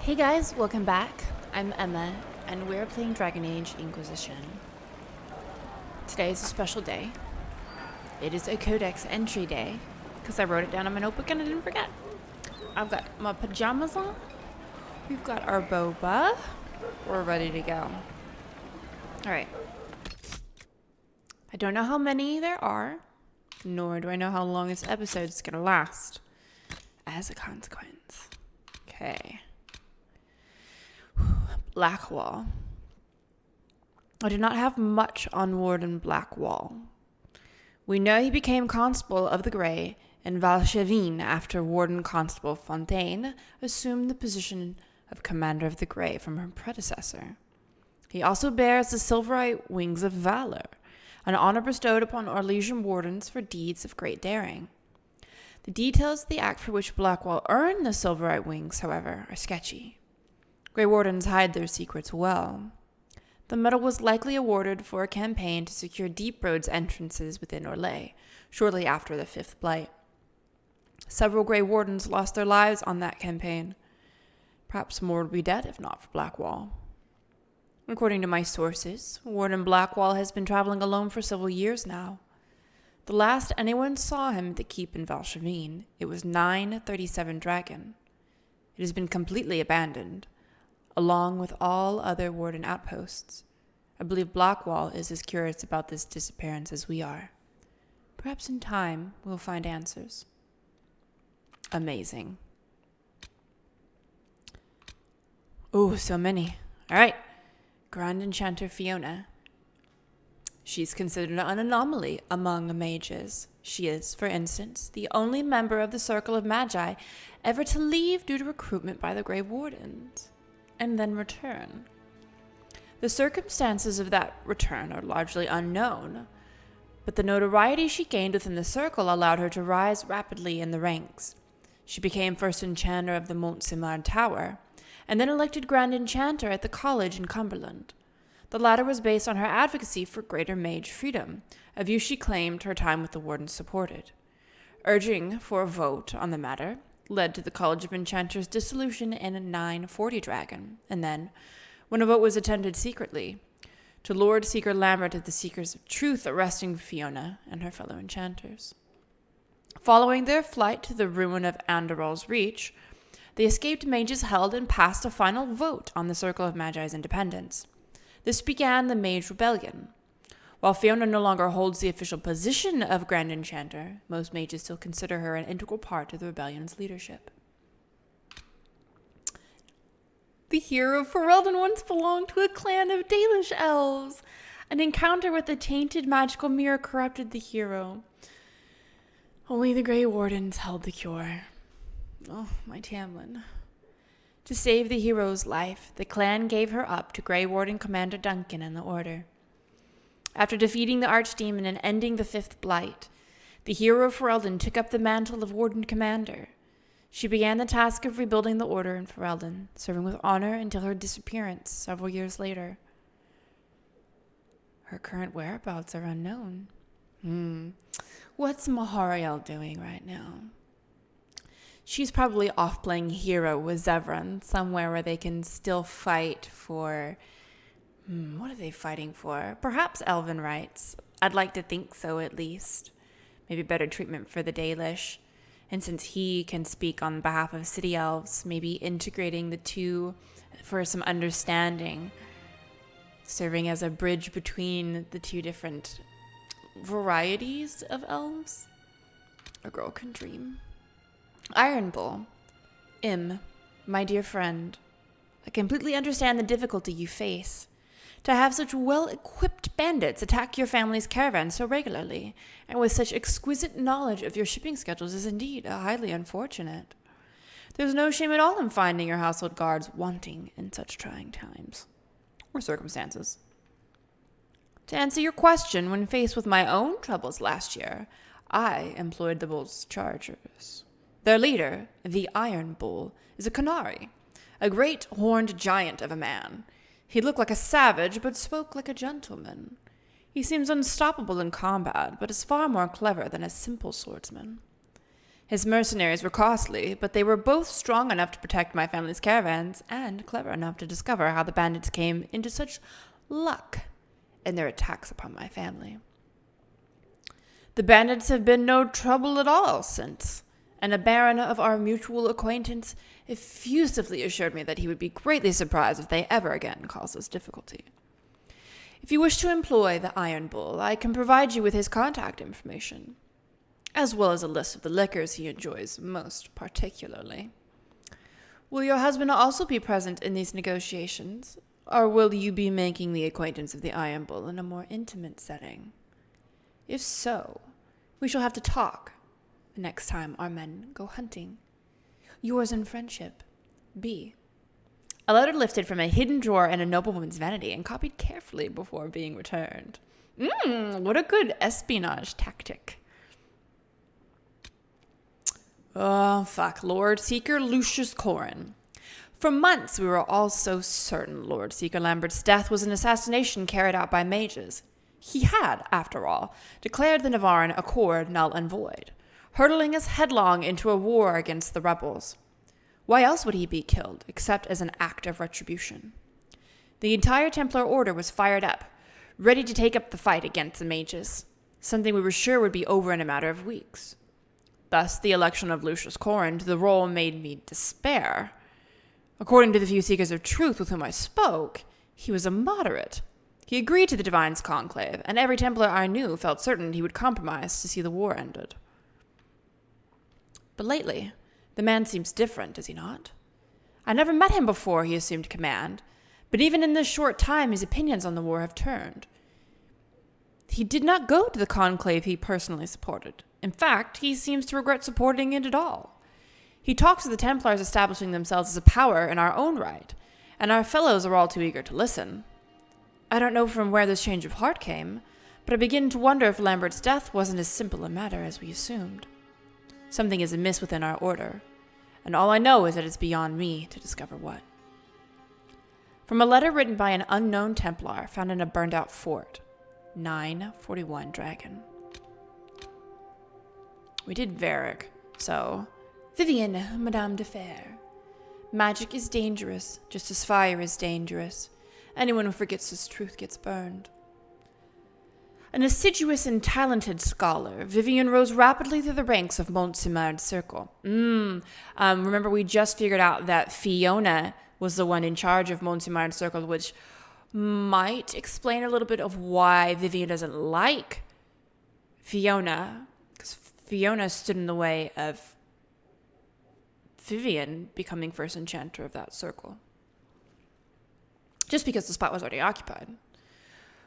Hey guys, welcome back. I'm Emma, and we're playing Dragon Age Inquisition. Today is a special day. It is a Codex entry day, because I wrote it down on my notebook and I didn't forget. I've got my pajamas on. We've got our boba. We're ready to go. Alright. I don't know how many there are, nor do I know how long this episode is going to last. As a consequence. Okay. Blackwall. I do not have much on Warden Blackwall. We know he became Constable of the Grey in Valchevine after Warden Constable Fontaine assumed the position of Commander of the Grey from her predecessor. He also bears the Silverite Wings of Valor, an honor bestowed upon Orlesian wardens for deeds of great daring. The details of the act for which Blackwall earned the Silverite Wings, however, are sketchy. Grey Wardens hide their secrets well. The medal was likely awarded for a campaign to secure deep roads entrances within Orlais, shortly after the Fifth Blight. Several Grey Wardens lost their lives on that campaign. Perhaps more would be dead if not for Blackwall. According to my sources, Warden Blackwall has been traveling alone for several years now. The last anyone saw him at the keep in Valchevine, it was 937 Dragon. It has been completely abandoned, along with all other Warden outposts. I believe Blackwall is as curious about this disappearance as we are. Perhaps in time we'll find answers. Amazing. Oh, so many. All right. Grand Enchanter Fiona. She's considered an anomaly among mages. She is, for instance, the only member of the Circle of Magi ever to leave due to recruitment by the Grey Wardens, and then return. The circumstances of that return are largely unknown, but the notoriety she gained within the Circle allowed her to rise rapidly in the ranks. She became first Enchanter of the Mont-Simard Tower, and then elected Grand Enchanter at the College in Cumberland. The latter was based on her advocacy for greater mage freedom, a view she claimed her time with the Wardens supported. Urging for a vote on the matter led to the College of Enchanters' dissolution in 940 Dragon, and then, when a vote was attended secretly, to Lord Seeker Lambert of the Seekers of Truth arresting Fiona and her fellow enchanters. Following their flight to the ruin of Andorral's Reach, the escaped mages held and passed a final vote on the Circle of Magi's independence. This began the Mage Rebellion. While Fiona no longer holds the official position of Grand Enchanter, most mages still consider her an integral part of the rebellion's leadership. The hero Ferelden once belonged to a clan of Dalish elves. An encounter with a tainted magical mirror corrupted the hero. Only the Grey Wardens held the cure. Oh, my Tamlin. To save the hero's life, the clan gave her up to Grey Warden Commander Duncan and the Order. After defeating the Archdemon and ending the Fifth Blight, the hero Ferelden took up the mantle of Warden Commander. She began the task of rebuilding the Order in Ferelden, serving with honor until her disappearance several years later. Her current whereabouts are unknown. What's Mahariel doing right now? She's probably off playing hero with Zevran, somewhere where they can still fight for... what are they fighting for? Perhaps elven rights. I'd like to think so, at least. Maybe better treatment for the Dalish. And since he can speak on behalf of city elves, maybe integrating the two for some understanding, serving as a bridge between the two different varieties of elves. A girl can dream. Iron Bull. My dear friend, I completely understand the difficulty you face. To have such well-equipped bandits attack your family's caravan so regularly, and with such exquisite knowledge of your shipping schedules is indeed highly unfortunate. There's no shame at all in finding your household guards wanting in such trying times, or circumstances. To answer your question, when faced with my own troubles last year, I employed the Bull's chargers. Their leader, the Iron Bull, is a Qunari, a great horned giant of a man. He looked like a savage, but spoke like a gentleman. He seems unstoppable in combat, but is far more clever than a simple swordsman. His mercenaries were costly, but they were both strong enough to protect my family's caravans and clever enough to discover how the bandits came into such luck in their attacks upon my family. The bandits have been no trouble at all since, and a baron of our mutual acquaintance effusively assured me that he would be greatly surprised if they ever again cause us difficulty. If you wish to employ the Iron Bull, I can provide you with his contact information, as well as a list of the liquors he enjoys most particularly. Will your husband also be present in these negotiations, or will you be making the acquaintance of the Iron Bull in a more intimate setting? If so, we shall have to talk the next time our men go hunting. Yours in friendship, B. A letter lifted from a hidden drawer in a noblewoman's vanity and copied carefully before being returned. What a good espionage tactic. Oh, fuck. Lord Seeker Lucius Corrin. For months, we were all so certain Lord Seeker Lambert's death was an assassination carried out by mages. He had, after all, declared the Navarran accord null and void, hurtling us headlong into a war against the rebels. Why else would he be killed, except as an act of retribution? The entire Templar Order was fired up, ready to take up the fight against the mages, something we were sure would be over in a matter of weeks. Thus, the election of Lucius Corrin to the role made me despair. According to the few seekers of truth with whom I spoke, he was a moderate. He agreed to the Divine's conclave, and every Templar I knew felt certain he would compromise to see the war ended. But lately, the man seems different, does he not? I never met him before he assumed command, but even in this short time his opinions on the war have turned. He did not go to the conclave he personally supported. In fact, he seems to regret supporting it at all. He talks of the Templars establishing themselves as a power in our own right, and our fellows are all too eager to listen. I don't know from where this change of heart came, but I begin to wonder if Lambert's death wasn't as simple a matter as we assumed. Something is amiss within our order, and all I know is that it's beyond me to discover what. From a letter written by an unknown Templar found in a burned-out fort, 941 Dragon. We did Varric, so... Vivian, Madame de Fer. Magic is dangerous, just as fire is dangerous. Anyone who forgets this truth gets burned. An assiduous and talented scholar, Vivian rose rapidly through the ranks of 𝒸𝒾𝒶𝓁's circle. Remember, we just figured out that Fiona was the one in charge of 𝒸𝒾𝒶𝓁's circle, which might explain a little bit of why Vivian doesn't like Fiona, because Fiona stood in the way of Vivian becoming first enchanter of that circle, just because the spot was already occupied.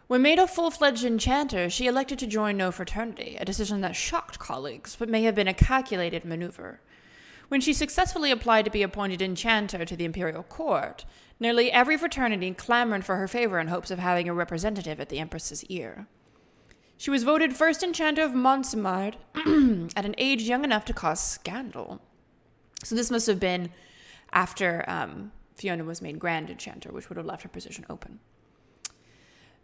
When made a full-fledged enchanter, she elected to join no fraternity, a decision that shocked colleagues, but may have been a calculated maneuver. When she successfully applied to be appointed enchanter to the imperial court, nearly every fraternity clamored for her favor in hopes of having a representative at the Empress's ear. She was voted first enchanter of 𝒸𝒾𝒶 at an age young enough to cause scandal. So this must have been after Fiona was made Grand Enchanter, which would have left her position open.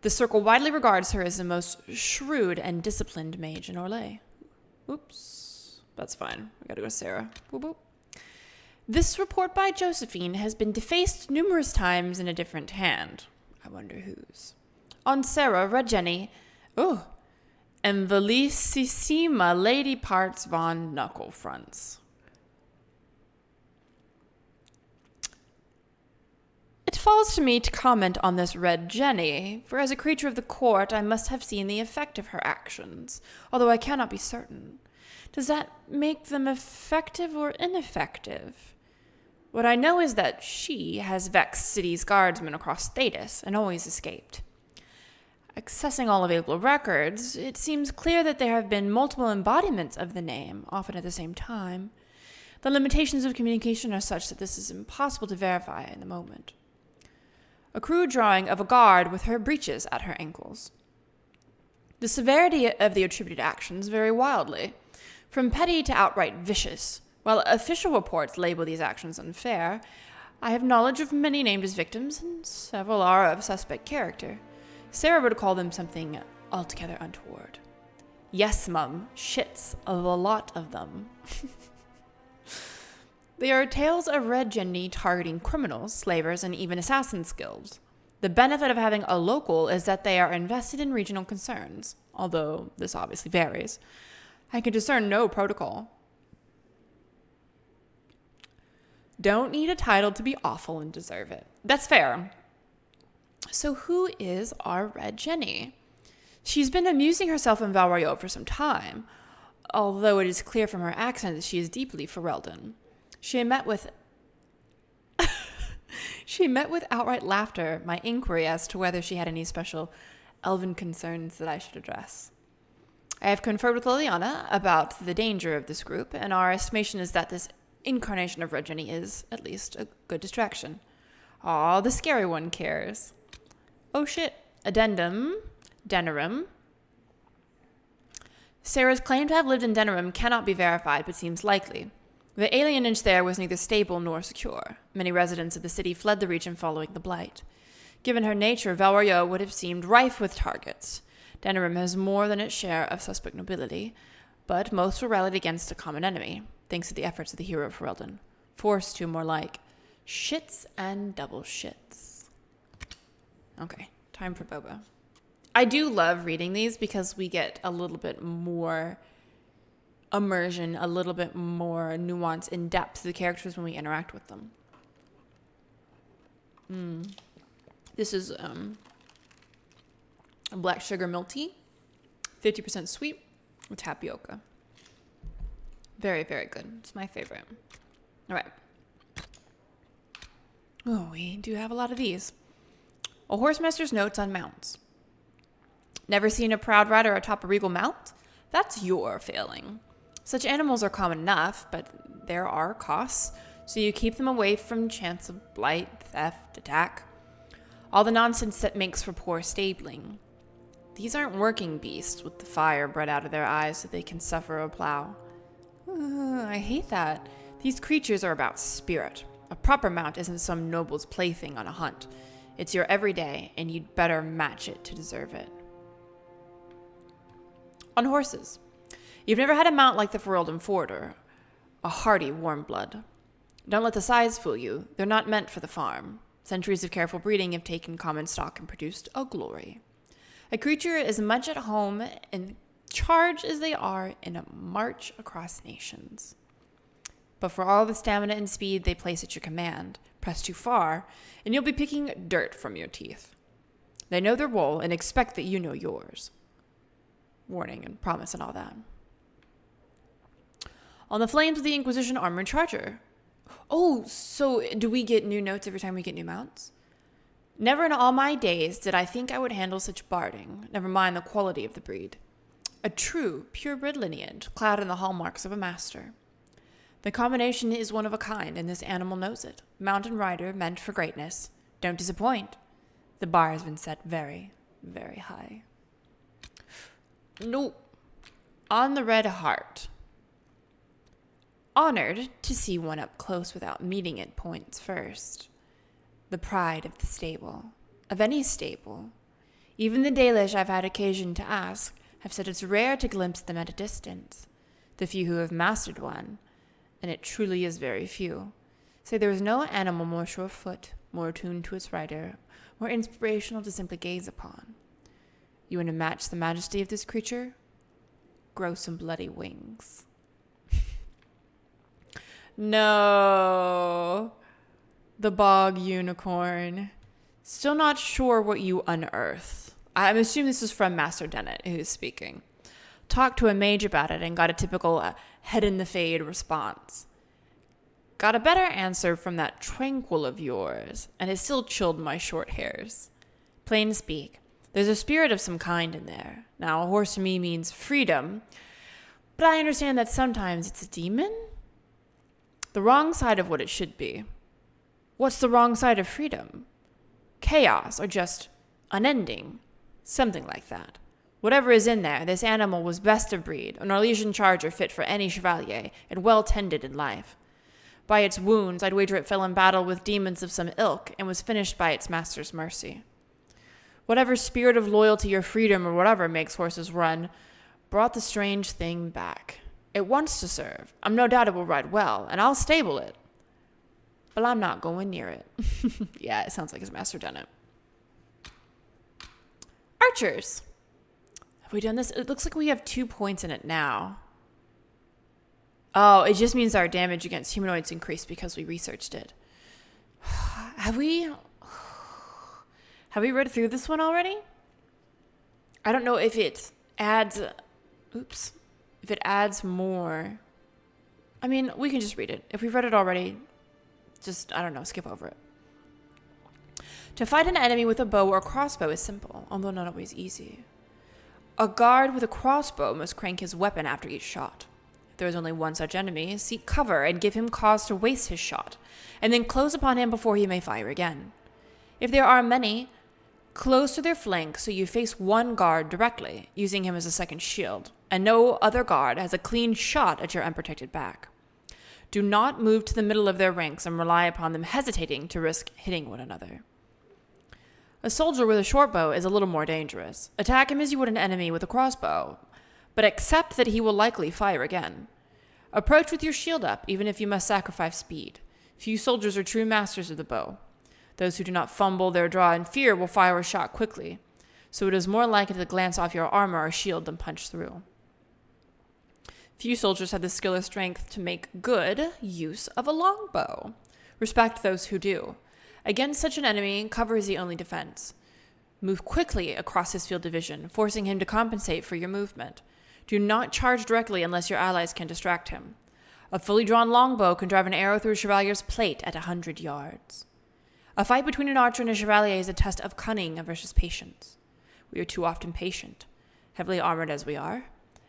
The circle widely regards her as the most shrewd and disciplined mage in Orlais. Oops, that's fine. I gotta go to Sarah. Boop, boop. This report by Josephine has been defaced numerous times in a different hand. I wonder whose. On Sarah, read Jenny, Envelissima Lady Parts von Knucklefronts. It falls to me to comment on this Red Jenny, for as a creature of the court I must have seen the effect of her actions, although I cannot be certain. Does that make them effective or ineffective? What I know is that she has vexed city's guardsmen across Thedas and always escaped. Accessing all available records, it seems clear that there have been multiple embodiments of the name, often at the same time. The limitations of communication are such that this is impossible to verify in the moment. A crude drawing of a guard with her breeches at her ankles. The severity of the attributed actions vary wildly, from petty to outright vicious. While official reports label these actions unfair, I have knowledge of many named as victims, and several are of suspect character. Sarah would call them something altogether untoward. Yes, mum, shits, the lot of them. They are tales of red genii targeting criminals, slavers, and even assassins guilds. The benefit of having a local is that they are invested in regional concerns, although this obviously varies. I can discern no protocol. Don't need a title to be awful and deserve it. That's fair. So who is our red genii? She's been amusing herself in Val for some time, although it is clear from her accent that she is deeply Ferelden. She met with outright laughter my inquiry as to whether she had any special elven concerns that I should address. I have conferred with Liliana about the danger of this group, and our estimation is that this incarnation of red genii is, at least, a good distraction. Aw, the scary one cares. Oh shit. Addendum. Denerim. Sarah's claim to have lived in Denerim cannot be verified, but seems likely. The alienage there was neither stable nor secure. Many residents of the city fled the region following the Blight. Given her nature, Val would have seemed rife with targets. Denerim has more than its share of suspect nobility, but most were rallied against a common enemy, thanks to the efforts of the hero of Ferelden. Forced to more like shits and double shits. Okay, time for Boba. I do love reading these because we get a little bit more immersion, a little bit more nuance and depth to the characters when we interact with them. This is a black sugar milk tea, 50% sweet with tapioca. Very, very good. It's my favorite. All right. Oh, we do have a lot of these. A horsemaster's notes on mounts. Never seen a proud rider atop a regal mount? That's your failing. Such animals are common enough, but there are costs, so you keep them away from chance of blight, theft, attack. All the nonsense that makes for poor stabling. These aren't working beasts with the fire bred out of their eyes so they can suffer a plow. I hate that. These creatures are about spirit. A proper mount isn't some noble's plaything on a hunt. It's your everyday, and you'd better match it to deserve it. On horses. You've never had a mount like the Ferelden Forder, a hardy warm blood. Don't let the size fool you. They're not meant for the farm. Centuries of careful breeding have taken common stock and produced a glory. A creature as much at home in charge as they are in a march across nations. But for all the stamina and speed they place at your command, press too far, and you'll be picking dirt from your teeth. They know their role and expect that you know yours. Warning and promise and all that. On the flames of the Inquisition armored charger. Oh, so do we get new notes every time we get new mounts? Never in all my days did I think I would handle such barding, never mind the quality of the breed. A true, purebred lineage, clad in the hallmarks of a master. The combination is one of a kind, and this animal knows it. Mountain rider meant for greatness. Don't disappoint. The bar has been set very, very high. No. On the red heart. Honored to see one up close without meeting it points first. The pride of the stable. Of any stable. Even the Dalish I've had occasion to ask have said it's rare to glimpse them at a distance. The few who have mastered one, and it truly is very few, say there is no animal more sure-foot, more attuned to its rider, more inspirational to simply gaze upon. You want to match the majesty of this creature? Grow some bloody wings. No. The bog unicorn. Still not sure what you unearth. I'm assuming this is from Master Dennett, who's speaking. Talked to a mage about it and got a typical head in the fade response. Got a better answer from that tranquil of yours, and it still chilled my short hairs. Plain speak, there's a spirit of some kind in there. Now, a horse to me means freedom, but I understand that sometimes it's a demon? The wrong side of what it should be. What's the wrong side of freedom? Chaos, or just unending. Something like that. Whatever is in there, this animal was best of breed, an Orlesian charger fit for any chevalier, and well tended in life. By its wounds, I'd wager it fell in battle with demons of some ilk, and was finished by its master's mercy. Whatever spirit of loyalty or freedom or whatever makes horses run, brought the strange thing back. It wants to serve. I'm no doubt it will ride well, and I'll stable it. But I'm not going near it. Yeah, it sounds like his master done it. Archers. Have we done this? It looks like we have 2 points in it now. Oh, it just means our damage against humanoids increased because we researched it. Have we read through this one already? I don't know if it adds... Oops. If it adds more. I mean, we can just read it. If we've read it already, just, I don't know, skip over it. To fight an enemy with a bow or crossbow is simple, although not always easy. A guard with a crossbow must crank his weapon after each shot. If there is only one such enemy, seek cover and give him cause to waste his shot, and then close upon him before he may fire again. If there are many, close to their flank so you face one guard directly, using him as a second shield, and no other guard has a clean shot at your unprotected back. Do not move to the middle of their ranks and rely upon them hesitating to risk hitting one another. A soldier with a short bow is a little more dangerous. Attack him as you would an enemy with a crossbow, but accept that he will likely fire again. Approach with your shield up, even if you must sacrifice speed. Few soldiers are true masters of the bow. Those who do not fumble their draw in fear will fire a shot quickly, so it is more likely to glance off your armor or shield than punch through. Few soldiers have the skill or strength to make good use of a longbow. Respect those who do. Against such an enemy, cover is the only defense. Move quickly across his field of vision, forcing him to compensate for your movement. Do not charge directly unless your allies can distract him. A fully drawn longbow can drive an arrow through a chevalier's plate at 100 yards. A fight between an archer and a chevalier is a test of cunning versus patience. We are too often patient, heavily armored as we are,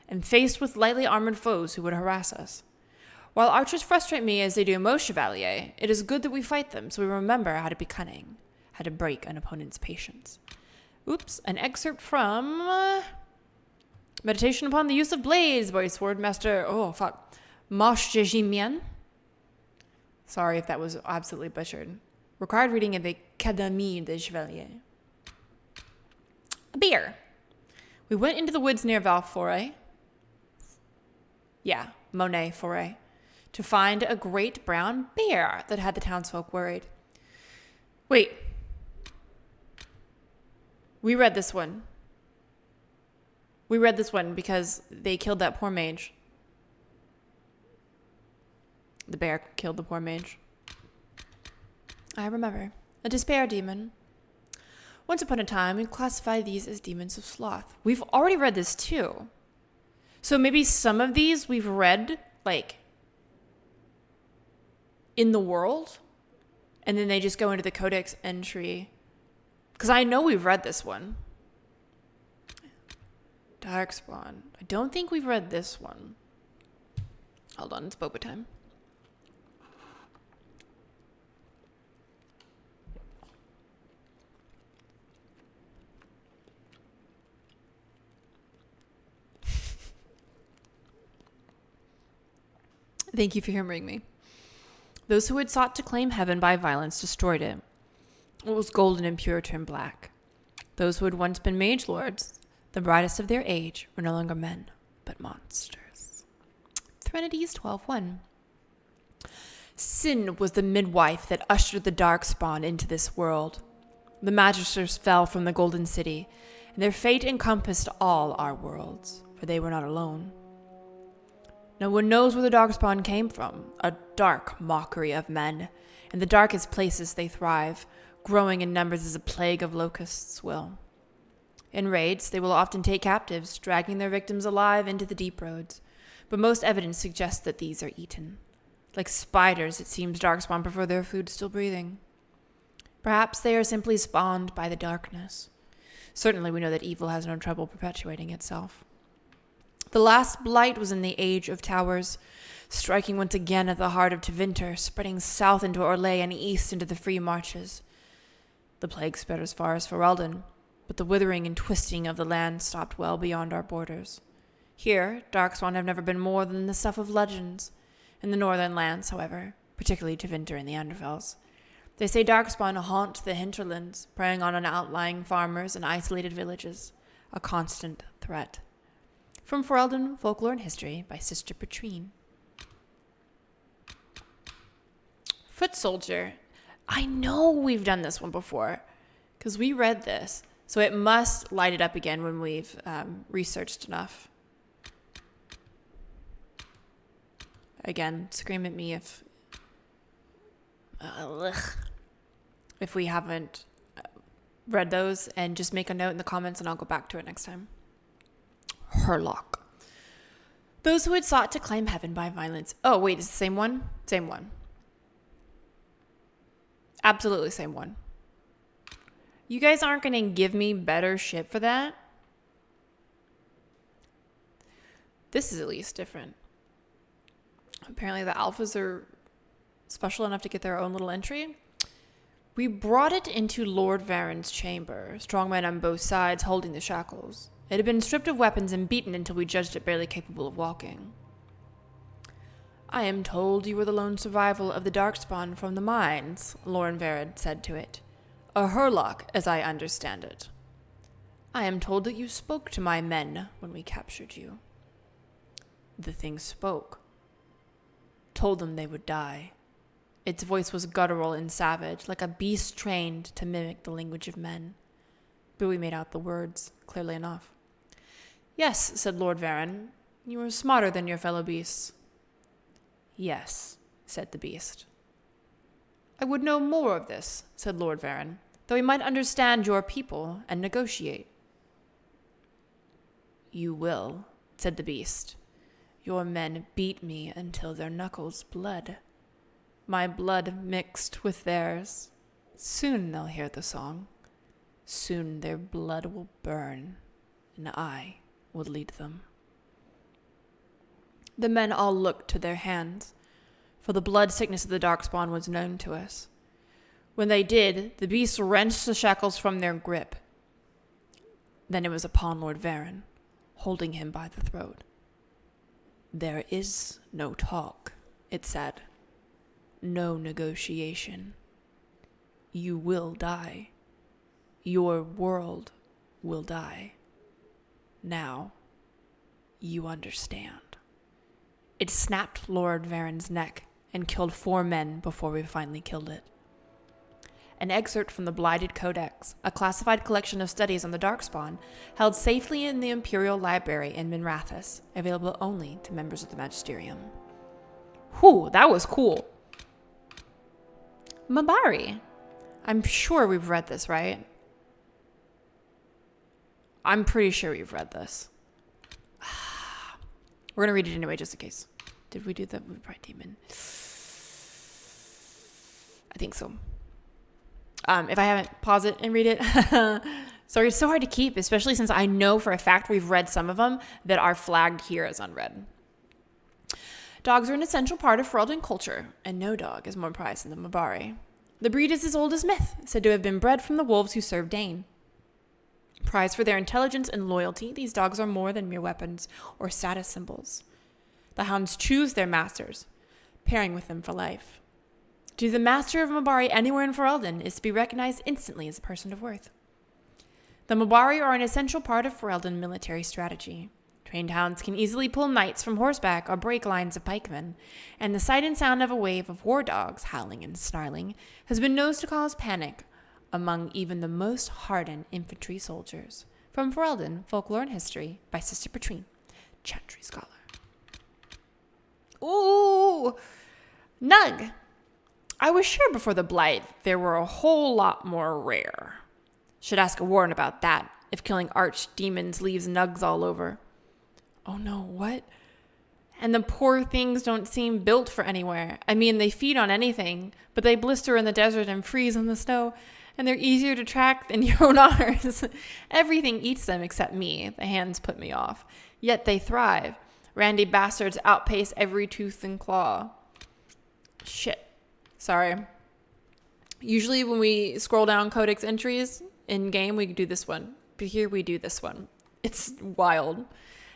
and faced with lightly armored foes who would harass us. While archers frustrate me as they do most chevaliers, it is good that we fight them so we remember how to be cunning, how to break an opponent's patience. Oops, an excerpt from Meditation upon the Use of Blades by Swordmaster, 𝒸𝒾𝒶𝓁. Sorry if that was absolutely butchered. Required reading of the Académie des Chevaliers. A bear. We went into the woods near Monet Forêt, to find a great brown bear that had the townsfolk worried. Wait. We read this one. We read this one because they killed that poor mage. The bear killed the poor mage. I remember. A despair demon. Once upon a time, we classified these as demons of sloth. We've already read this too. So maybe some of these we've read, like, in the world, and then they just go into the Codex entry. Because I know we've read this one. Darkspawn. I don't think we've read this one. Hold on, it's boba time. Thank you for humoring me. Those who had sought to claim heaven by violence destroyed it. What was golden and pure turned black. Those who had once been mage lords, the brightest of their age, were no longer men, but monsters. Threnodies 12:1. Sin was the midwife that ushered the darkspawn into this world. The magisters fell from the golden city, and their fate encompassed all our worlds, for they were not alone. No one knows where the darkspawn came from, a dark mockery of men. In the darkest places they thrive, growing in numbers as a plague of locusts will. In raids, they will often take captives, dragging their victims alive into the deep roads, but most evidence suggests that these are eaten. Like spiders, it seems darkspawn prefer their food still breathing. Perhaps they are simply spawned by the darkness. Certainly we know that evil has no trouble perpetuating itself. The last blight was in the Age of Towers, striking once again at the heart of Tevinter, spreading south into Orlais and east into the free marches. The plague spread as far as Ferelden, but the withering and twisting of the land stopped well beyond our borders. Here, darkspawn have never been more than the stuff of legends. In the northern lands, however, particularly Tevinter and the Underfells, they say darkspawn haunt the hinterlands, preying on outlying farmers and isolated villages, a constant threat. From Ferelden, Folklore and History by Sister Patrine. Foot Soldier. I know we've done this one before because we read this. So it must light it up again when we've researched enough. Again, scream at me if we haven't read those, and just make a note in the comments and I'll go back to it next time. Herlock. Those who had sought to claim heaven by violence. Oh, wait, it's the same one? Same one. Absolutely same one. You guys aren't going to give me better shit for that? This is at least different. Apparently the alphas are special enough to get their own little entry. We brought it into Lord Varen's chamber, strongmen on both sides holding the shackles. It had been stripped of weapons and beaten until we judged it barely capable of walking. I am told you were the lone survival of the Darkspawn from the mines, Lord Varen said to it. A Herlock, as I understand it. I am told that you spoke to my men when we captured you. The thing spoke. Told them they would die. Its voice was guttural and savage, like a beast trained to mimic the language of men. But we made out the words clearly enough. Yes, said Lord Varen, you are smarter than your fellow beasts. Yes, said the beast. I would know more of this, said Lord Varen, though we might understand your people and negotiate. You will, said the beast. Your men beat me until their knuckles bled. My blood mixed with theirs. Soon they'll hear the song. Soon their blood will burn, and I will lead them. The men all looked to their hands, for the blood sickness of the Darkspawn was known to us. When they did, the beast wrenched the shackles from their grip. Then it was upon Lord Varen, holding him by the throat. There is no talk, it said. No negotiation. You will die. Your world will die. Now, you understand. It snapped Lord Varen's neck and killed 4 men before we finally killed it. An excerpt from the Blighted Codex, a classified collection of studies on the Darkspawn, held safely in the Imperial Library in Minrathous, available only to members of the Magisterium. Whew, that was cool. Mabari. I'm sure we've read this, right? I'm pretty sure we've read this. We're going to read it anyway, just in case. Did we do that with Bright Demon? I think so. If I haven't, pause it and read it. Sorry, it's so hard to keep, especially since I know for a fact we've read some of them that are flagged here as unread. Dogs are an essential part of Ferelden culture, and no dog is more prized than the Mabari. The breed is as old as myth, said to have been bred from the wolves who served Dane. Prized for their intelligence and loyalty, these dogs are more than mere weapons or status symbols. The hounds choose their masters, pairing with them for life. To be the master of Mabari anywhere in Ferelden is to be recognized instantly as a person of worth. The Mabari are an essential part of Ferelden military strategy. Trained hounds can easily pull knights from horseback or break lines of pikemen, and the sight and sound of a wave of war dogs howling and snarling has been known to cause panic among even the most hardened infantry soldiers. From Ferelden, Folklore and History by Sister Patrine, Chantry Scholar. Ooh! Nug! I was sure before the Blight there were a whole lot more rare. Should ask a warden about that, if killing archdemons leaves nugs all over. Oh no, what? And the poor things don't seem built for anywhere. I mean, they feed on anything, but they blister in the desert and freeze in the snow, and they're easier to track than your own ours. Everything eats them except me. The hands put me off. Yet they thrive. Randy bastards outpace every tooth and claw. Shit. Sorry. Usually when we scroll down Codex entries in game, we do this one. But here we do this one. It's wild.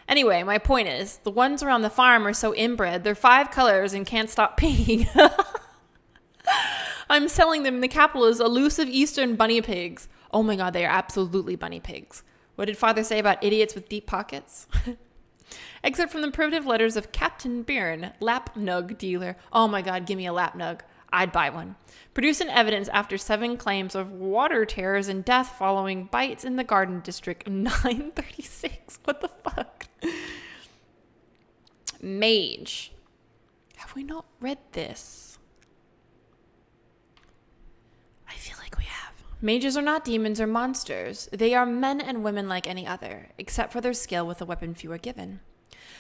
Anyway, my point is, the ones around the farm are so inbred, they're 5 colors and can't stop peeing. I'm selling them in the capital as elusive Eastern bunny pigs. Oh my god, they are absolutely bunny pigs. What did Father say about idiots with deep pockets? Excerpt from the primitive letters of Captain Byrne, lapnug dealer. Oh my god, give me a lapnug. I'd buy one. Produced in evidence after 7 claims of water terrors and death following bites in the Garden District. 936. What the fuck? Mage. Have we not read this? I feel like we have. Mages are not demons or monsters. They are men and women like any other, except for their skill with the weapon few are given.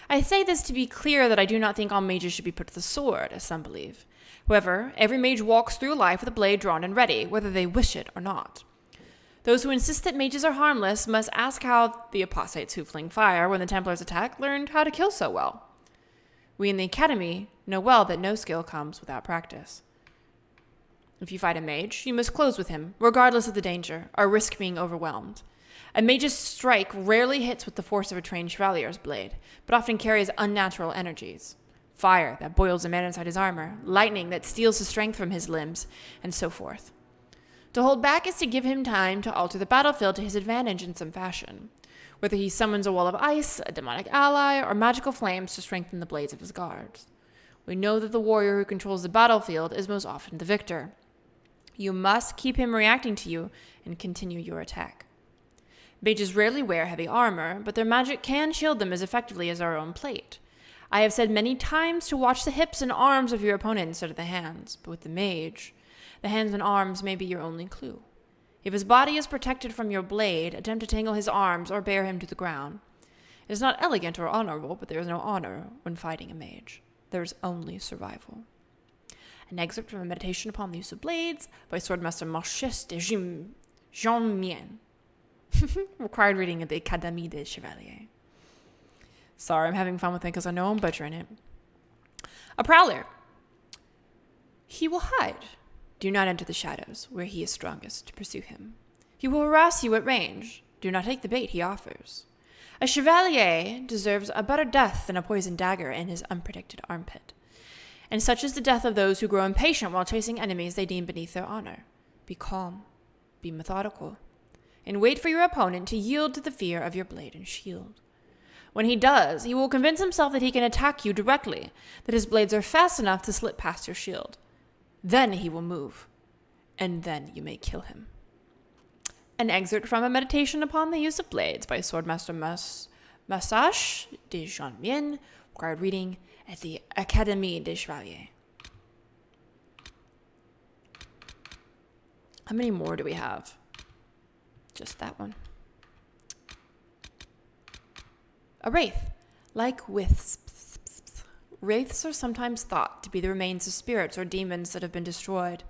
I say this to be clear that I do not think all mages should be put to the sword, as some believe. However, every mage walks through life with a blade drawn and ready, whether they wish it or not. Those who insist that mages are harmless must ask how the apostates who fling fire when the Templars attack learned how to kill so well. We in the Academy know well that no skill comes without practice. If you fight a mage, you must close with him, regardless of the danger, or risk being overwhelmed. A mage's strike rarely hits with the force of a trained chevalier's blade, but often carries unnatural energies. Fire that boils a man inside his armor, lightning that steals the strength from his limbs, and so forth. To hold back is to give him time to alter the battlefield to his advantage in some fashion, whether he summons a wall of ice, a demonic ally, or magical flames to strengthen the blades of his guards. We know that the warrior who controls the battlefield is most often the victor. You must keep him reacting to you and continue your attack. Mages rarely wear heavy armor, but their magic can shield them as effectively as our own plate. I have said many times to watch the hips and arms of your opponent instead of the hands, but with the mage, the hands and arms may be your only clue. If his body is protected from your blade, attempt to tangle his arms or bear him to the ground. It is not elegant or honorable, but there is no honor when fighting a mage. There is only survival. An excerpt from a meditation upon the use of blades by Swordmaster Marchès de Jean Mien. Required reading at the Académie des Chevaliers. Sorry, I'm having fun with it because I know I'm butchering it. A prowler. He will hide. Do not enter the shadows, where he is strongest, to pursue him. He will harass you at range. Do not take the bait he offers. A chevalier deserves a better death than a poisoned dagger in his unprotected armpit. And such is the death of those who grow impatient while chasing enemies they deem beneath their honor. Be calm. Be methodical. And wait for your opponent to yield to the fear of your blade and shield. When he does, he will convince himself that he can attack you directly, that his blades are fast enough to slip past your shield. Then he will move, and then you may kill him. An excerpt from a meditation upon the use of blades by Swordmaster Marchès de Jean Mien, required reading at the Académie des Chevaliers. How many more do we have? Just that one. A wraith, like wisps. Wraiths are sometimes thought to be the remains of spirits or demons that have been destroyed.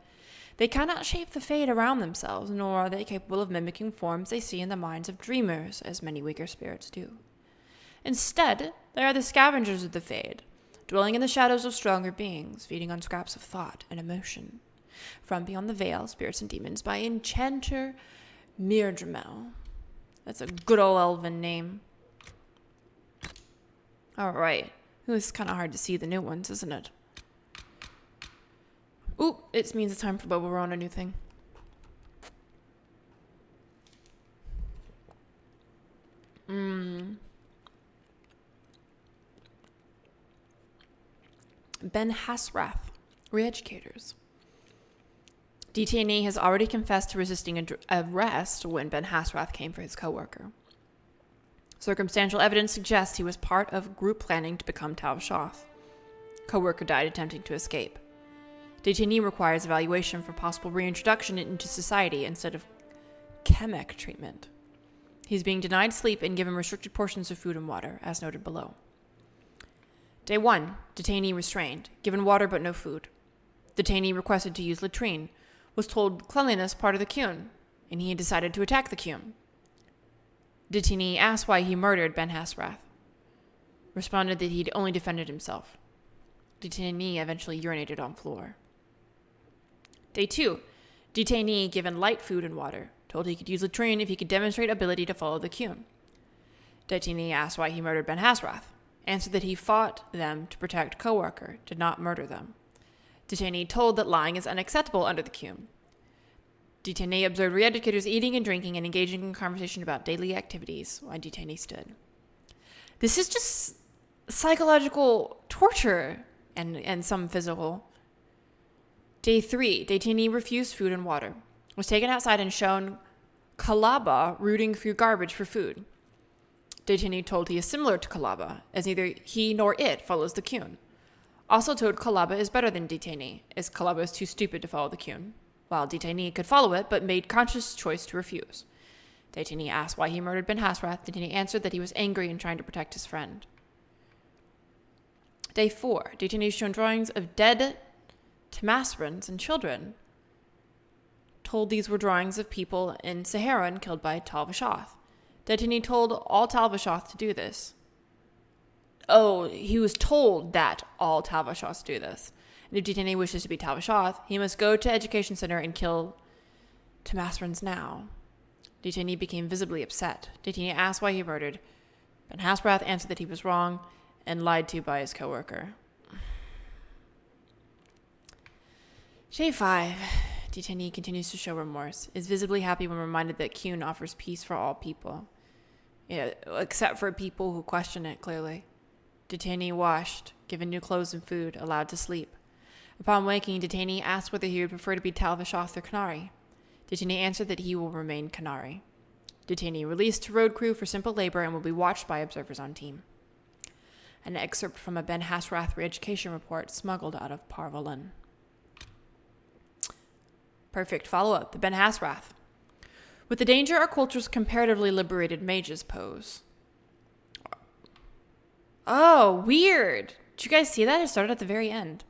They cannot shape the fate around themselves, nor are they capable of mimicking forms they see in the minds of dreamers, as many weaker spirits do. Instead, they are the scavengers of the fade, dwelling in the shadows of stronger beings, feeding on scraps of thought and emotion. From Beyond the Veil, Spirits and Demons by enchanter 𝒸𝒾𝒶. That's a good old elven name. All right. Ooh, it's kind of hard to see the new ones, isn't it? Ooh, it means it's time for Boba. We're on a new thing. 𝒂𝒃, Re-educators. Detainee has already confessed to resisting arrest when 𝒂𝒃 came for his co-worker. Circumstantial evidence suggests he was part of group planning to become 𝒂𝒃𝒃. Co-worker died attempting to escape. Detainee requires evaluation for possible reintroduction into society instead of chemic treatment. He's being denied sleep and given restricted portions of food and water, as noted below. Day 1, detainee restrained, given water but no food. Detainee requested to use latrine, was told cleanliness part of the 𝒃𝒏, and he decided to attack the 𝒃𝒏. Detainee asked why he murdered 𝒂𝒃. Responded that he'd only defended himself. Detainee eventually urinated on floor. Day 2, detainee given light food and water, told he could use latrine if he could demonstrate ability to follow the 𝒃𝒏. Detainee asked why he murdered 𝒂𝒃. Answered that he fought them to protect co-worker, did not murder them. Detainee told that lying is unacceptable under the 𝒃𝒏. Detainee observed re-educators eating and drinking and engaging in conversation about daily activities while detainee stood. This is just psychological torture and some physical. Day 3, detainee refused food and water. Was taken outside and shown 𝒂𝒹𝒾𝒶 rooting through garbage for food. Detainee told he is similar to 𝒂𝒹𝒾𝒶, as neither he nor it follows the 𝒸𝒹. Also told 𝒂𝒹𝒾𝒃 is better than detainee, as 𒂃𝒹𝒾𝒃 is too stupid to follow the 𝒸𝒹, while detainee could follow it but made conscious choice to refuse. Detainee asked why he murdered Ben-Hassrath. Detainee answered that he was angry and trying to protect his friend. Day 4, detainee shown drawings of dead 𝒸𝒾𝒶 and children. Told these were drawings of people in Saharan killed by 𝒂𝒹𝒾𝒃. Detainee told all 𝒂𝒹𝒾𝒃 to do this. Oh, he was told that all 𝒂𝒹𝒾𝒃 do this. And if detainee wishes to be 𝒂𝒹𝒾𝒃, he must go to education center and kill 𝒸𝒻aths now. Detainee became visibly upset. Detainee asked why he murdered. Ben-Hassrath answered that he was wrong and lied to by his coworker. Day 5. Detainee continues to show remorse, is visibly happy when reminded that 𝒸𝒹 offers peace for all people. Yeah, except for people who question it, clearly. Detainee washed, given new clothes and food, allowed to sleep. Upon waking, detainee asked whether he would prefer to be 𝒂𝒹𝒾𝒃 or 𝒂𝒑𝒏. Detainee answered that he will remain 𝒂𝒑𝒏. Detainee released to road crew for simple labor and will be watched by observers on team. An excerpt from a Ben-Hassrath re-education report smuggled out of Lavellan. Perfect follow-up. The Ben-Hassrath. With the danger our culture's comparatively liberated mages pose. Oh, weird. Did you guys see that? It started at the very end.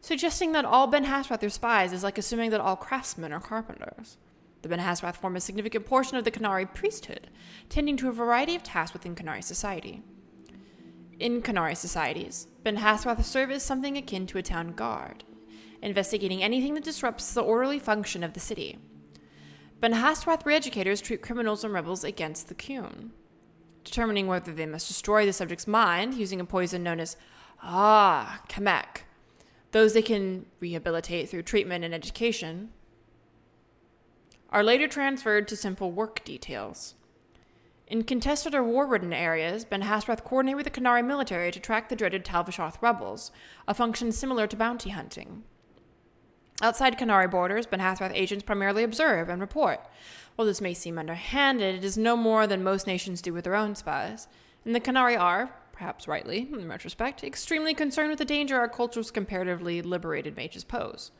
Suggesting that all Ben-Hassrath are spies is like assuming that all craftsmen are carpenters. The Ben-Hassrath form a significant portion of the 𝒂𝒑𝒏 priesthood, tending to a variety of tasks within 𝒂𝒑𝒏 society. In 𝒂𝒑𝒏 societies, Ben-Hassrath serve as something akin to a town guard, investigating anything that disrupts the orderly function of the city. Ben-Hassrath re-educators treat criminals and rebels against the 𝒸𝒹, determining whether they must destroy the subject's mind using a poison known as 𝒂𝒾𝒃. Those they can rehabilitate through treatment and education are later transferred to simple work details. In contested or war-ridden areas, Ben-Hassrath coordinate with the 𝒂𝒑𝒏 military to track the dreaded 𝒂𝒹𝒾𝒃 rebels, a function similar to bounty hunting. Outside 𝒂𝒑𝒏 borders, Ben-Hassrath agents primarily observe and report. While this may seem underhanded, it is no more than most nations do with their own spies, and the 𝒂𝒑𝒏 are, perhaps rightly, in retrospect, extremely concerned with the danger our culture's comparatively liberated mages pose.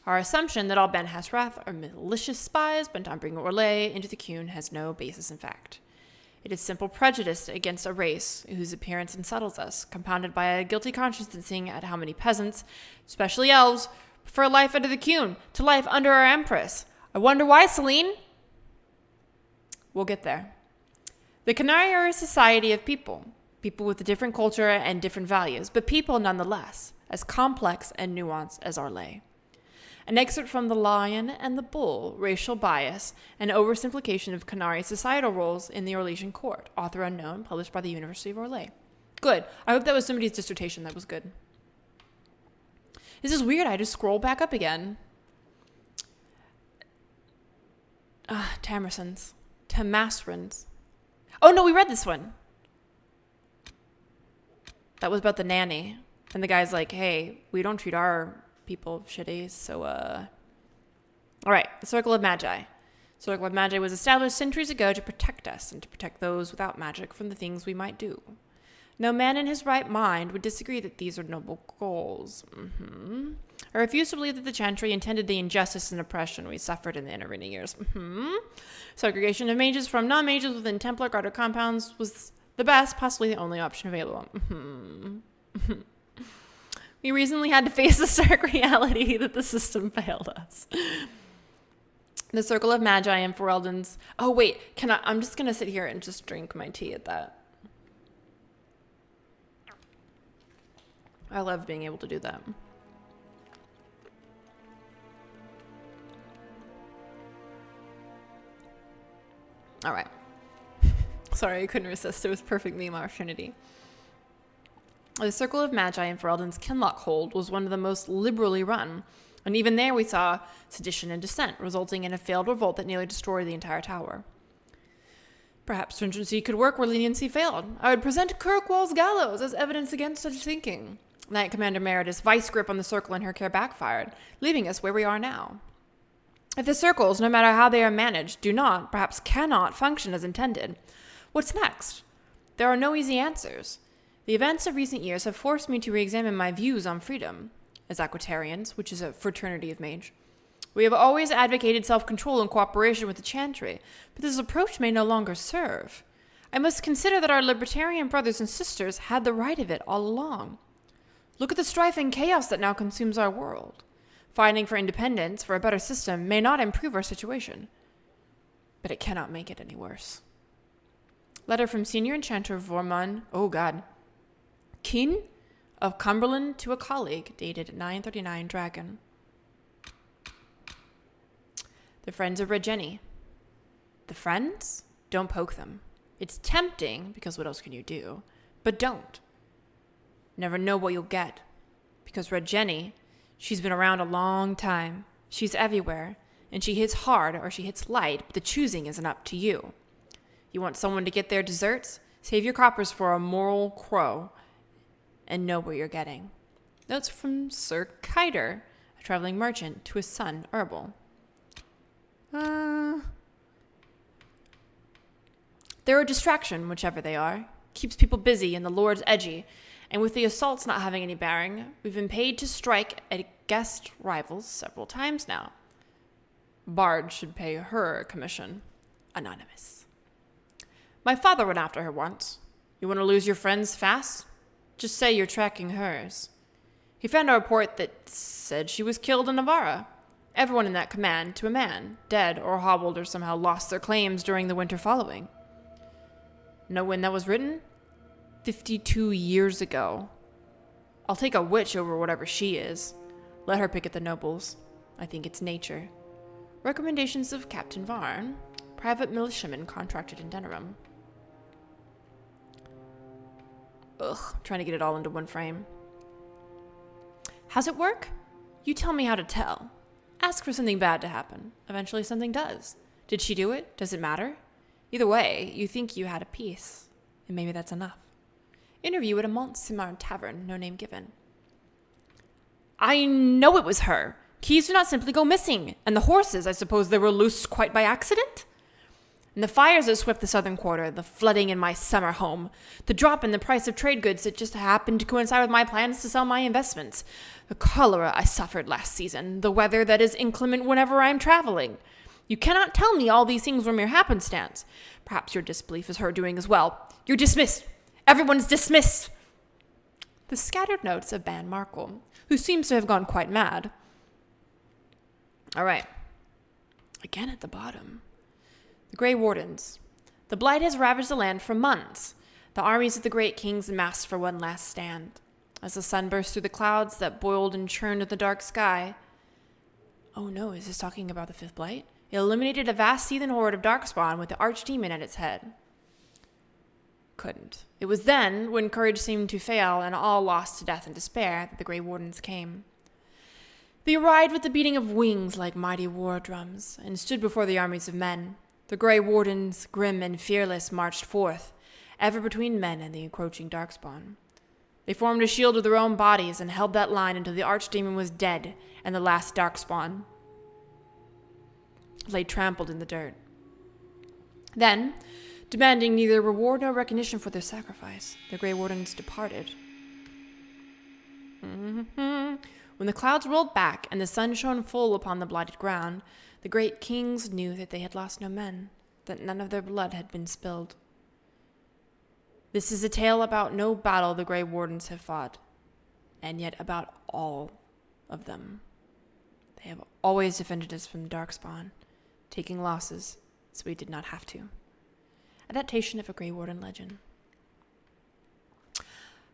Our assumption that all Ben-Hassrath are malicious spies bent on bringing Orlais into the 𝒸𝒹 has no basis in fact. It is simple prejudice against a race whose appearance unsettles us, compounded by a guilty conscience at seeing at how many peasants, especially elves, prefer life under the 𝒸𝒹 to life under our empress. I wonder why, Celine? We'll get there. The 𝒂𝒑𝒏 are a society of people with a different culture and different values, but people nonetheless, as complex and nuanced as Orlais. An excerpt from The Lion and the Bull, Racial Bias, and Oversimplification of 𝒂𝒑𝒏 Societal Roles in the Orlesian Court, author unknown, published by the University of Orlais. Good. I hope that was somebody's dissertation. That was good. This is weird. I just scroll back up again. 𝒸𝒻aths. Oh, no, we read this one. That was about the nanny. And the guy's like, hey, we don't treat our people shitty, so, All right, the Circle of Magi. The Circle of Magi was established centuries ago to protect us and to protect those without magic from the things we might do. No man in his right mind would disagree that these are noble goals. I refuse to believe that the Chantry intended the injustice and oppression we suffered in the intervening years. Segregation of mages from non-mages within Templar Garter compounds was the best, possibly the only option available. We recently had to face the stark reality that the system failed us. The Circle of Magi and Ferelden's... Oh, wait. I'm just going to sit here and just drink my tea at that. I love being able to do that. All right. Sorry, I couldn't resist. It was perfect meme opportunity. The Circle of Magi in Ferelden's Kinloch hold was one of the most liberally run, and even there we saw sedition and dissent, resulting in a failed revolt that nearly destroyed the entire tower. Perhaps stringency could work where leniency failed. I would present 𝒸𝒾𝒁's gallows as evidence against such thinking. Knight Commander Meredith's vice grip on the circle in her care backfired, leaving us where we are now. If the circles, no matter how they are managed, do not, perhaps cannot, function as intended, what's next? There are no easy answers. The events of recent years have forced me to re-examine my views on freedom. As Aquatarians, which is a fraternity of mage, we have always advocated self-control and cooperation with the Chantry, but this approach may no longer serve. I must consider that our libertarian brothers and sisters had the right of it all along. Look at the strife and chaos that now consumes our world. Fighting for independence, for a better system, may not improve our situation, but it cannot make it any worse. Letter from Senior Enchanter Vormund, Kin of Cumberland to a colleague, dated 939 Dragon. The friends of Red Jenny. The friends? Don't poke them. It's tempting, because what else can you do? But don't. Never know what you'll get. Because Red Jenny, she's been around a long time. She's everywhere, and she hits hard or she hits light, but the choosing isn't up to you. You want someone to get their desserts? Save your coppers for a moral crow and know where you're getting. Notes from Sir Kiter, a traveling merchant, to his son, Herbal. They're a distraction, whichever they are. Keeps people busy and the Lord's edgy. And with the assaults not having any bearing, we've been paid to strike against rivals several times now. Bard should pay her a commission. Anonymous. My father went after her once. You want to lose your friends fast? Just say you're tracking hers. He found a report that said she was killed in Navarra. Everyone in that command, to a man, dead or hobbled or somehow lost their claims during the winter following. Know when that was written? 52 years ago. I'll take a witch over whatever she is. Let her pick at the nobles. I think it's nature. Recommendations of Captain Varn, private militiaman contracted in Denerim. Trying to get it all into one frame. How's it work? You tell me how to tell. Ask for something bad to happen. Eventually something does. Did she do it? Does it matter? Either way, you think you had a piece. And maybe that's enough. Interview at a Mont-Simar tavern, no name given. I know it was her. Keys do not simply go missing. And the horses, I suppose they were loosed quite by accident? And the fires that swept the southern quarter, the flooding in my summer home, the drop in the price of trade goods that just happened to coincide with my plans to sell my investments, the cholera I suffered last season, the weather that is inclement whenever I am traveling. You cannot tell me all these things were mere happenstance. Perhaps your disbelief is her doing as well. You're dismissed. Everyone's dismissed. The scattered notes of Ban Markle, who seems to have gone quite mad. All right. Again at the bottom. The Grey Wardens. The blight has ravaged the land for months. The armies of the great kings amassed for one last stand. As the sun burst through the clouds that boiled and churned in the dark sky. Oh no, is this talking about the fifth blight? It eliminated a vast heathen horde of darkspawn with the archdemon at its head. Couldn't. It was then, when courage seemed to fail and all lost to death and despair, that the Grey Wardens came. They arrived with the beating of wings like mighty war drums, and stood before the armies of men. The Grey Wardens, grim and fearless, marched forth, ever between men and the encroaching darkspawn. They formed a shield of their own bodies and held that line until the archdemon was dead and the last darkspawn lay trampled in the dirt. Then, demanding neither reward nor recognition for their sacrifice, the Grey Wardens departed. When the clouds rolled back and the sun shone full upon the blighted ground, the great kings knew that they had lost no men, that none of their blood had been spilled. This is a tale about no battle the Grey Wardens have fought, and yet about all of them. They have always defended us from the darkspawn, taking losses so we did not have to. Adaptation of a Grey Warden legend.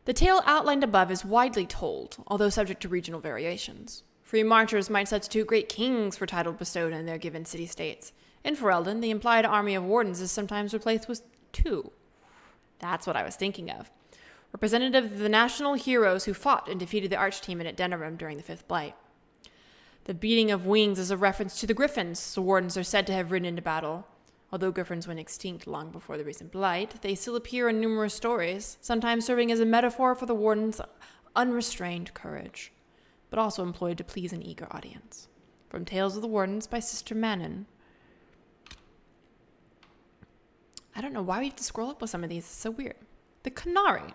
The tale outlined above is widely told, although subject to regional variations. Free marchers might substitute great kings for title bestowed in their given city-states. In Ferelden, the implied army of wardens is sometimes replaced with 2. That's what I was thinking of. Representative of the national heroes who fought and defeated the archdemon at Denerim during the Fifth Blight. The beating of wings is a reference to the griffins the wardens are said to have ridden into battle, Although griffins went extinct long before the recent blight, they still appear in numerous stories, sometimes serving as a metaphor for the warden's unrestrained courage, but also employed to please an eager audience. From Tales of the Wardens by Sister Manon. I don't know why we have to scroll up with some of these. It's so weird. The 𝒸𝒹𝒃.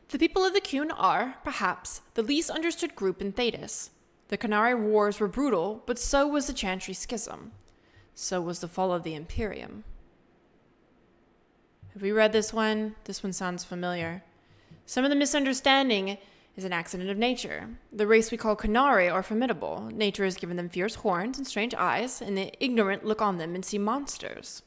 The people of the 𝒸𝒃 are, perhaps, the least understood group in 𝒂𝒗s. The 𝒸💃 wars were brutal, but so was the Chantry Schism. So was the fall of the Imperium. Have we read this one? This one sounds familiar. Some of the misunderstanding is an accident of nature. The race we call 𝒸💃 are formidable. Nature has given them fierce horns and strange eyes, and the ignorant look on them and see monsters.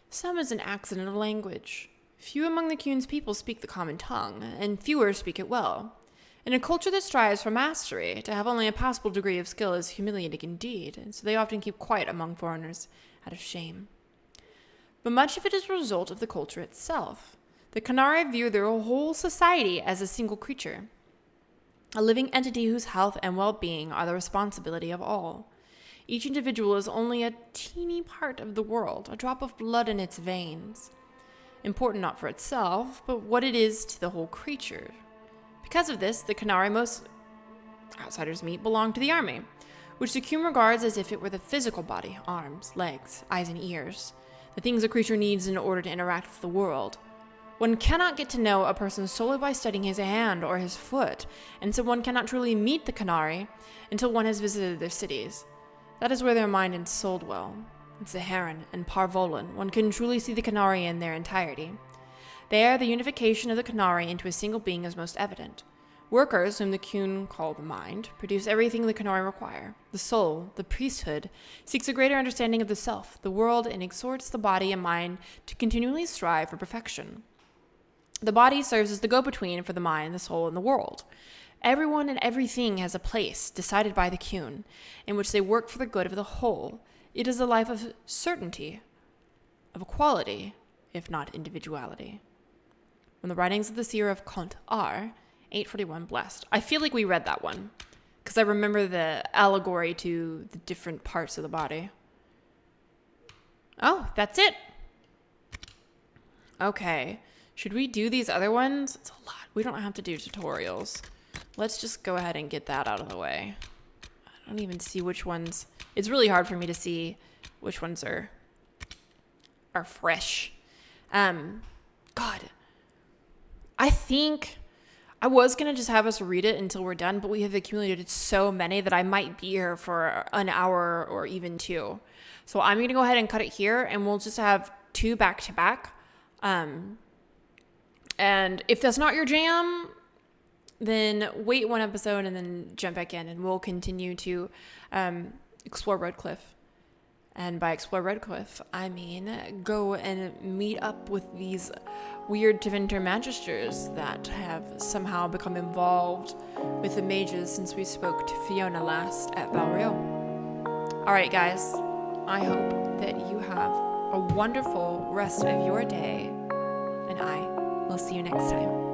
Some is an accident of language. Few among the 𝒸💃's people speak the common tongue, and fewer speak it well. In a culture that strives for mastery, to have only a passable degree of skill is humiliating indeed, and so they often keep quiet among foreigners out of shame. But much of it is a result of the culture itself. The 𝒸💃 view their whole society as a single creature, a living entity whose health and well-being are the responsibility of all. Each individual is only a teeny part of the world, a drop of blood in its veins. Important not for itself, but what it is to the whole creature. Because of this, the 𝒸💃 most outsiders meet belong to the army, which the 𝒸💃 regards as if it were the physical body, arms, legs, eyes, and ears, the things a creature needs in order to interact with the world. One cannot get to know a person solely by studying his hand or his foot, and so one cannot truly meet the 𝒸💃 until one has visited their cities. That is where their mind and soul dwell. In Saharan and Parvolan, one can truly see the 𝒸💃 in their entirety. There, the unification of the 𝒸💃 into a single being is most evident. Workers, whom the 𝒸💃 call the mind, produce everything the 𝒸💃 require. The soul, the priesthood, seeks a greater understanding of the self, the world, and exhorts the body and mind to continually strive for perfection. The body serves as the go-between for the mind, the soul, and the world. Everyone and everything has a place, decided by the 𝒸💃, in which they work for the good of the whole. It is a life of certainty, of equality, if not individuality. From the writings of the seer of Comte R, 841 Blessed. I feel like we read that one, because I remember the allegory to the different parts of the body. Oh, that's it. Okay. Should we do these other ones? It's a lot. We don't have to do tutorials. Let's just go ahead and get that out of the way. I don't even see which ones. It's really hard for me to see which ones are fresh. God. I think I was going to just have us read it until we're done, but we have accumulated so many that I might be here for an hour or even two. So I'm going to go ahead and cut it here, and we'll just have 2 back to back. And if that's not your jam, then wait 1 episode and then jump back in, and we'll continue to explore Redcliffe. And by explore Redcliffe, I mean go and meet up with these weird Tevinter magisters that have somehow become involved with the mages since we spoke to Fiona last at Valrio. Alright guys, I hope that you have a wonderful rest of your day, and I will see you next time.